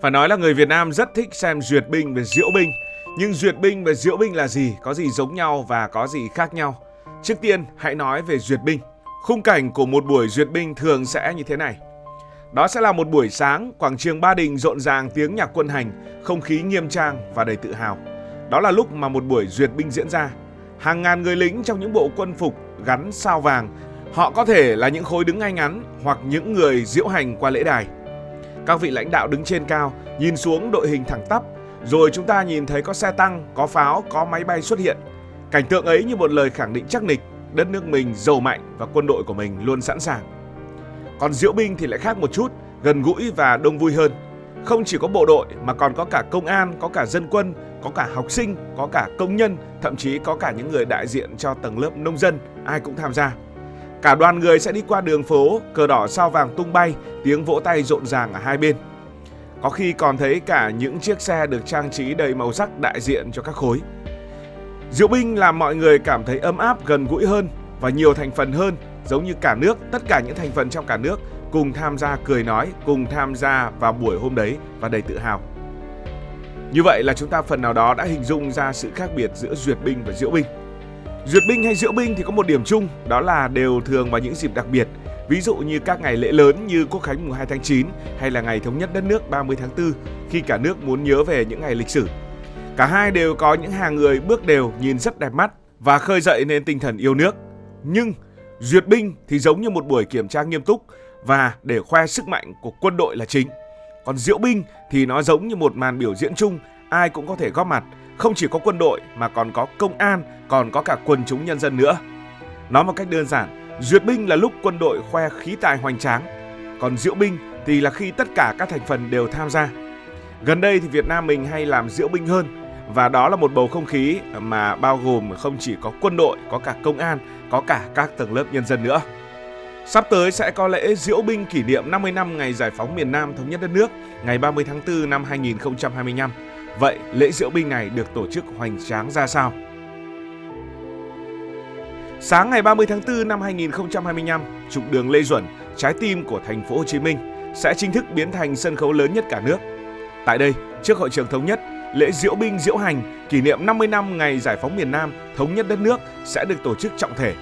Phải nói là người Việt Nam rất thích xem duyệt binh và diễu binh. Nhưng duyệt binh và diễu binh là gì? Có gì giống nhau và có gì khác nhau? Trước tiên, hãy nói về duyệt binh. Khung cảnh của một buổi duyệt binh thường sẽ như thế này. Đó sẽ là một buổi sáng, quảng trường Ba Đình rộn ràng tiếng nhạc quân hành, không khí nghiêm trang và đầy tự hào. Đó là lúc mà một buổi duyệt binh diễn ra. Hàng ngàn người lính trong những bộ quân phục gắn sao vàng. Họ có thể là những khối đứng ngay ngắn hoặc những người diễu hành qua lễ đài. Các vị lãnh đạo đứng trên cao, nhìn xuống đội hình thẳng tắp. Rồi chúng ta nhìn thấy có xe tăng, có pháo, có máy bay xuất hiện. Cảnh tượng ấy như một lời khẳng định chắc nịch, đất nước mình giàu mạnh và quân đội của mình luôn sẵn sàng. Còn diễu binh thì lại khác một chút, gần gũi và đông vui hơn. Không chỉ có bộ đội mà còn có cả công an, có cả dân quân, có cả học sinh, có cả công nhân, thậm chí có cả những người đại diện cho tầng lớp nông dân, ai cũng tham gia. Cả đoàn người sẽ đi qua đường phố, cờ đỏ sao vàng tung bay, tiếng vỗ tay rộn ràng ở hai bên. Có khi còn thấy cả những chiếc xe được trang trí đầy màu sắc đại diện cho các khối. Diễu binh làm mọi người cảm thấy ấm áp, gần gũi hơn và nhiều thành phần hơn, giống như cả nước, tất cả những thành phần trong cả nước cùng tham gia cười nói, cùng tham gia vào buổi hôm đấy và đầy tự hào. Như vậy là chúng ta phần nào đó đã hình dung ra sự khác biệt giữa duyệt binh và diễu binh. Duyệt binh hay diễu binh thì có một điểm chung, đó là đều thường vào những dịp đặc biệt. Ví dụ như các ngày lễ lớn như Quốc khánh mùng 2 tháng 9 hay là ngày thống nhất đất nước 30 tháng 4 khi cả nước muốn nhớ về những ngày lịch sử. Cả hai đều có những hàng người bước đều nhìn rất đẹp mắt và khơi dậy nên tinh thần yêu nước. Nhưng duyệt binh thì giống như một buổi kiểm tra nghiêm túc và để khoe sức mạnh của quân đội là chính. Còn diễu binh thì nó giống như một màn biểu diễn chung, ai cũng có thể góp mặt. Không chỉ có quân đội mà còn có công an, còn có cả quần chúng nhân dân nữa. Nói một cách đơn giản, duyệt binh là lúc quân đội khoe khí tài hoành tráng, còn diễu binh thì là khi tất cả các thành phần đều tham gia. Gần đây thì Việt Nam mình hay làm diễu binh hơn, và đó là một bầu không khí mà bao gồm không chỉ có quân đội, có cả công an, có cả các tầng lớp nhân dân nữa. Sắp tới sẽ có lễ diễu binh kỷ niệm 50 năm ngày giải phóng miền Nam thống nhất đất nước, ngày 30 tháng 4 năm 2025. Vậy lễ diễu binh này được tổ chức hoành tráng ra sao? Sáng ngày 30 tháng 4 năm 2025, trục đường Lê Duẩn, trái tim của thành phố Hồ Chí Minh sẽ chính thức biến thành sân khấu lớn nhất cả nước. Tại đây, trước hội trường thống nhất, lễ diễu binh diễu hành kỷ niệm 50 năm ngày giải phóng miền Nam thống nhất đất nước sẽ được tổ chức trọng thể.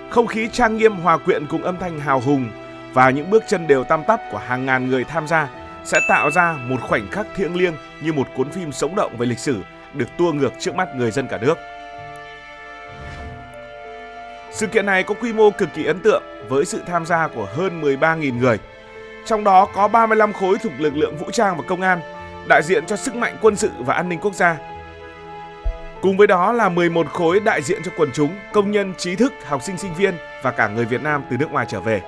Không khí trang nghiêm hòa quyện cùng âm thanh hào hùng và những bước chân đều tăm tắp của hàng ngàn người tham gia sẽ tạo ra một khoảnh khắc thiêng liêng như một cuốn phim sống động về lịch sử được tua ngược trước mắt người dân cả nước. Sự kiện này có quy mô cực kỳ ấn tượng với sự tham gia của hơn 13.000 người. Trong đó có 35 khối thuộc lực lượng vũ trang và công an, đại diện cho sức mạnh quân sự và an ninh quốc gia. Cùng với đó là 11 khối đại diện cho quần chúng, công nhân, trí thức, học sinh, sinh viên và cả người Việt Nam từ nước ngoài trở về.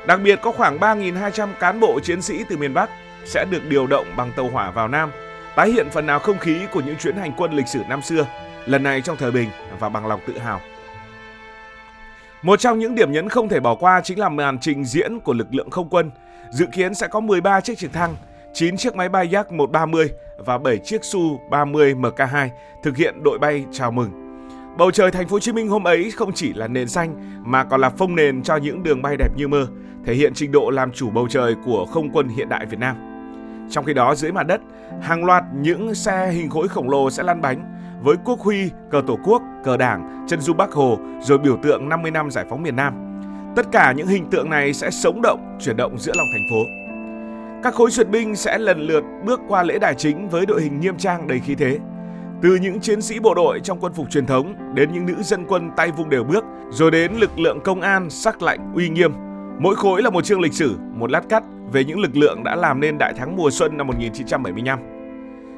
Đặc biệt có khoảng 3.200 cán bộ chiến sĩ từ miền Bắc sẽ được điều động bằng tàu hỏa vào Nam, tái hiện phần nào không khí của những chuyến hành quân lịch sử năm xưa, lần này trong thời bình và bằng lòng tự hào. Một trong những điểm nhấn không thể bỏ qua chính là màn trình diễn của lực lượng không quân. Dự kiến sẽ có 13 chiếc trực thăng, 9 chiếc máy bay Yak 130 và 7 chiếc Su-30 Mk2 thực hiện đội bay chào mừng. Bầu trời thành phố Hồ Chí Minh hôm ấy không chỉ là nền xanh mà còn là phông nền cho những đường bay đẹp như mơ, thể hiện trình độ làm chủ bầu trời của không quân hiện đại Việt Nam. Trong khi đó dưới mặt đất, hàng loạt những xe hình khối khổng lồ sẽ lăn bánh với quốc huy, cờ Tổ quốc, cờ Đảng, chân dung Bác Hồ rồi biểu tượng 50 năm giải phóng miền Nam. Tất cả những hình tượng này sẽ sống động, chuyển động giữa lòng thành phố. Các khối duyệt binh sẽ lần lượt bước qua lễ đài chính với đội hình nghiêm trang đầy khí thế. Từ những chiến sĩ bộ đội trong quân phục truyền thống đến những nữ dân quân tay vung đều bước, rồi đến lực lượng công an sắc lạnh uy nghiêm. Mỗi khối là một chương lịch sử, một lát cắt về những lực lượng đã làm nên đại thắng mùa xuân năm 1975.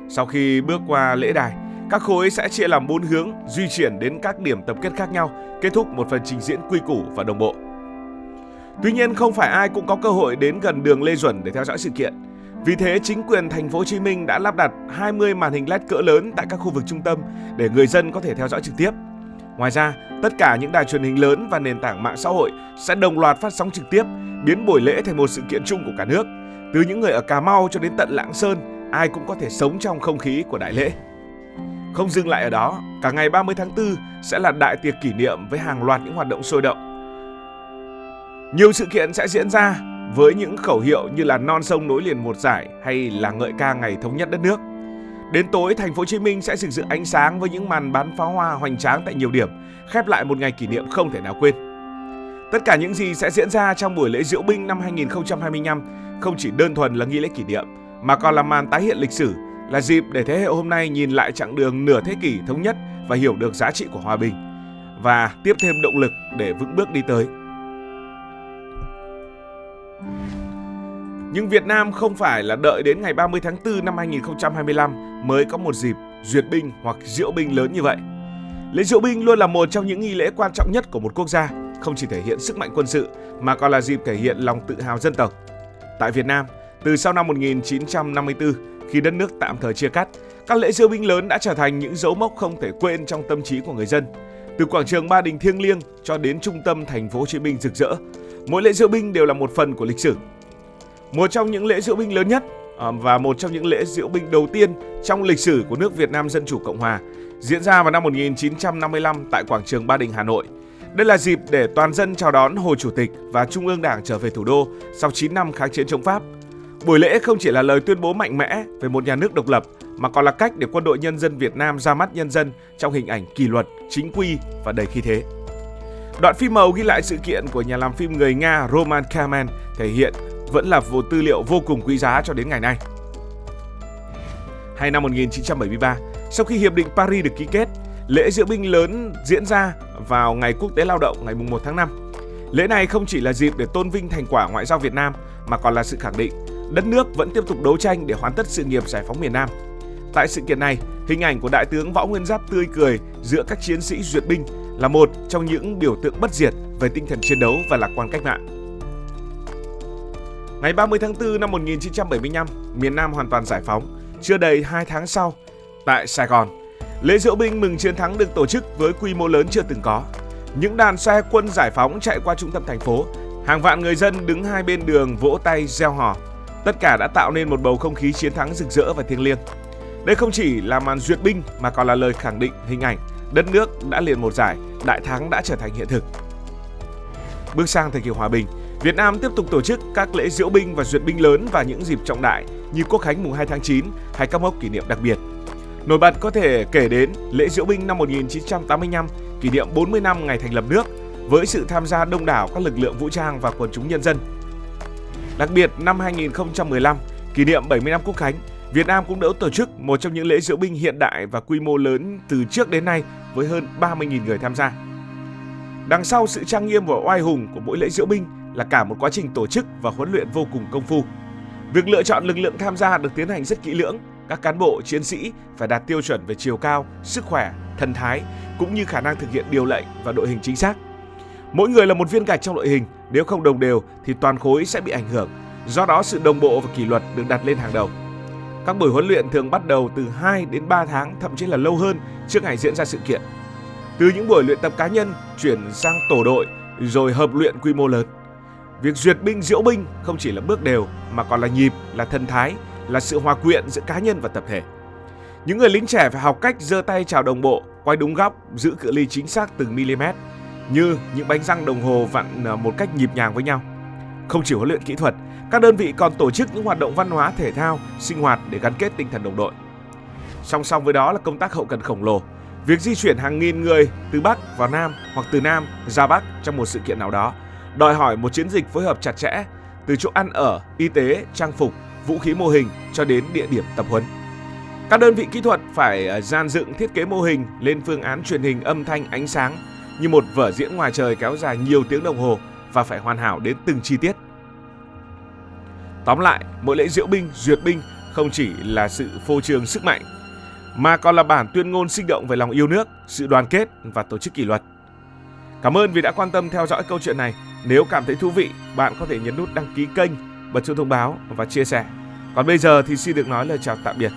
Sau khi bước qua lễ đài, các khối sẽ chia làm 4 hướng di chuyển đến các điểm tập kết khác nhau, kết thúc một phần trình diễn quy củ và đồng bộ. Tuy nhiên không phải ai cũng có cơ hội đến gần đường Lê Duẩn để theo dõi sự kiện. Vì thế chính quyền thành phố Hồ Chí Minh đã lắp đặt 20 màn hình LED cỡ lớn tại các khu vực trung tâm để người dân có thể theo dõi trực tiếp. Ngoài ra, tất cả những đài truyền hình lớn và nền tảng mạng xã hội sẽ đồng loạt phát sóng trực tiếp, biến buổi lễ thành một sự kiện chung của cả nước. Từ những người ở Cà Mau cho đến tận Lạng Sơn, ai cũng có thể sống trong không khí của đại lễ. Không dừng lại ở đó, cả ngày 30 tháng 4 sẽ là đại tiệc kỷ niệm với hàng loạt những hoạt động sôi động. Nhiều sự kiện sẽ diễn ra với những khẩu hiệu như là non sông nối liền một dải hay là ngợi ca ngày thống nhất đất nước. Đến tối, thành phố Hồ Chí Minh sẽ rực rỡ ánh sáng với những màn bắn pháo hoa hoành tráng tại nhiều điểm, khép lại một ngày kỷ niệm không thể nào quên. Tất cả những gì sẽ diễn ra trong buổi lễ diễu binh năm 2025 không chỉ đơn thuần là nghi lễ kỷ niệm, mà còn là màn tái hiện lịch sử, là dịp để thế hệ hôm nay nhìn lại chặng đường nửa thế kỷ thống nhất và hiểu được giá trị của hòa bình, và tiếp thêm động lực để vững bước đi tới. Nhưng Việt Nam không phải là đợi đến ngày 30 tháng 4 năm 2025 mới có một dịp duyệt binh hoặc diễu binh lớn như vậy. Lễ diễu binh luôn là một trong những nghi lễ quan trọng nhất của một quốc gia, không chỉ thể hiện sức mạnh quân sự mà còn là dịp thể hiện lòng tự hào dân tộc. Tại Việt Nam, từ sau năm 1954, khi đất nước tạm thời chia cắt, các lễ diễu binh lớn đã trở thành những dấu mốc không thể quên trong tâm trí của người dân. Từ quảng trường Ba Đình thiêng liêng cho đến trung tâm thành phố Hồ Chí Minh rực rỡ, mỗi lễ diễu binh đều là một phần của lịch sử. Một trong những lễ diễu binh lớn nhất và một trong những lễ diễu binh đầu tiên trong lịch sử của nước Việt Nam Dân Chủ Cộng Hòa diễn ra vào năm 1955 tại quảng trường Ba Đình, Hà Nội. Đây là dịp để toàn dân chào đón Hồ Chủ tịch và Trung ương Đảng trở về thủ đô sau 9 năm kháng chiến chống Pháp. Buổi lễ không chỉ là lời tuyên bố mạnh mẽ về một nhà nước độc lập, mà còn là cách để Quân đội Nhân dân Việt Nam ra mắt nhân dân trong hình ảnh kỷ luật, chính quy và đầy khí thế. Đoạn phim màu ghi lại sự kiện của nhà làm phim người Nga Roman Kamen thể hiện vẫn là một tư liệu vô cùng quý giá cho đến ngày nay. Hay năm 1973, sau khi Hiệp định Paris được ký kết, lễ diễu binh lớn diễn ra vào Ngày Quốc tế Lao động ngày 1 tháng 5. Lễ này không chỉ là dịp để tôn vinh thành quả ngoại giao Việt Nam, mà còn là sự khẳng định đất nước vẫn tiếp tục đấu tranh để hoàn tất sự nghiệp giải phóng miền Nam. Tại sự kiện này, hình ảnh của Đại tướng Võ Nguyên Giáp tươi cười giữa các chiến sĩ duyệt binh là một trong những biểu tượng bất diệt về tinh thần chiến đấu và lạc quan cách mạng. Ngày 30 tháng 4 năm 1975, miền Nam hoàn toàn giải phóng. Chưa đầy 2 tháng sau, tại Sài Gòn, lễ diễu binh mừng chiến thắng được tổ chức với quy mô lớn chưa từng có. Những đàn xe quân giải phóng chạy qua trung tâm thành phố, hàng vạn người dân đứng hai bên đường vỗ tay reo hò. Tất cả đã tạo nên một bầu không khí chiến thắng rực rỡ và thiêng liêng. Đây không chỉ là màn duyệt binh mà còn là lời khẳng định hình ảnh đất nước đã liền một giải, đại thắng đã trở thành hiện thực. Bước sang thời kỳ hòa bình, Việt Nam tiếp tục tổ chức các lễ diễu binh và duyệt binh lớn vào những dịp trọng đại như Quốc khánh mùng 2 tháng 9 hay các mốc kỷ niệm đặc biệt. Nổi bật có thể kể đến lễ diễu binh năm 1985, kỷ niệm 40 năm ngày thành lập nước, với sự tham gia đông đảo các lực lượng vũ trang và quần chúng nhân dân. Đặc biệt, năm 2015, kỷ niệm 70 năm Quốc khánh, Việt Nam cũng đã tổ chức một trong những lễ diễu binh hiện đại và quy mô lớn từ trước đến nay với hơn 30.000 người tham gia. Đằng sau sự trang nghiêm và oai hùng của mỗi lễ diễu binh là cả một quá trình tổ chức và huấn luyện vô cùng công phu. Việc lựa chọn lực lượng tham gia được tiến hành rất kỹ lưỡng. Các cán bộ, chiến sĩ phải đạt tiêu chuẩn về chiều cao, sức khỏe, thần thái cũng như khả năng thực hiện điều lệnh và đội hình chính xác. Mỗi người là một viên gạch trong đội hình, nếu không đồng đều thì toàn khối sẽ bị ảnh hưởng. Do đó sự đồng bộ và kỷ luật được đặt lên hàng đầu. Các buổi huấn luyện thường bắt đầu từ 2 đến 3 tháng, thậm chí là lâu hơn trước ngày diễn ra sự kiện. Từ những buổi luyện tập cá nhân chuyển sang tổ đội rồi hợp luyện quy mô lớn. Việc duyệt binh, diễu binh không chỉ là bước đều mà còn là nhịp, là thần thái, là sự hòa quyện giữa cá nhân và tập thể. Những người lính trẻ phải học cách giơ tay chào đồng bộ, quay đúng góc, giữ cự ly chính xác từng mm, như những bánh răng đồng hồ vặn một cách nhịp nhàng với nhau. Không chỉ huấn luyện kỹ thuật, các đơn vị còn tổ chức những hoạt động văn hóa, thể thao, sinh hoạt để gắn kết tinh thần đồng đội. Song song với đó là công tác hậu cần khổng lồ. Việc di chuyển hàng nghìn người từ Bắc vào Nam hoặc từ Nam ra Bắc trong một sự kiện nào đó đòi hỏi một chiến dịch phối hợp chặt chẽ, từ chỗ ăn ở, y tế, trang phục, vũ khí mô hình cho đến địa điểm tập huấn. Các đơn vị kỹ thuật phải dàn dựng thiết kế mô hình lên phương án truyền hình âm thanh, ánh sáng như một vở diễn ngoài trời kéo dài nhiều tiếng đồng hồ và phải hoàn hảo đến từng chi tiết. Tóm lại, mỗi lễ diễu binh, duyệt binh không chỉ là sự phô trương sức mạnh mà còn là bản tuyên ngôn sinh động về lòng yêu nước, sự đoàn kết và tổ chức kỷ luật. Cảm ơn vì đã quan tâm theo dõi câu chuyện này. Nếu cảm thấy thú vị, bạn có thể nhấn nút đăng ký kênh, bật chuông thông báo và chia sẻ. Còn bây giờ thì xin được nói lời chào tạm biệt.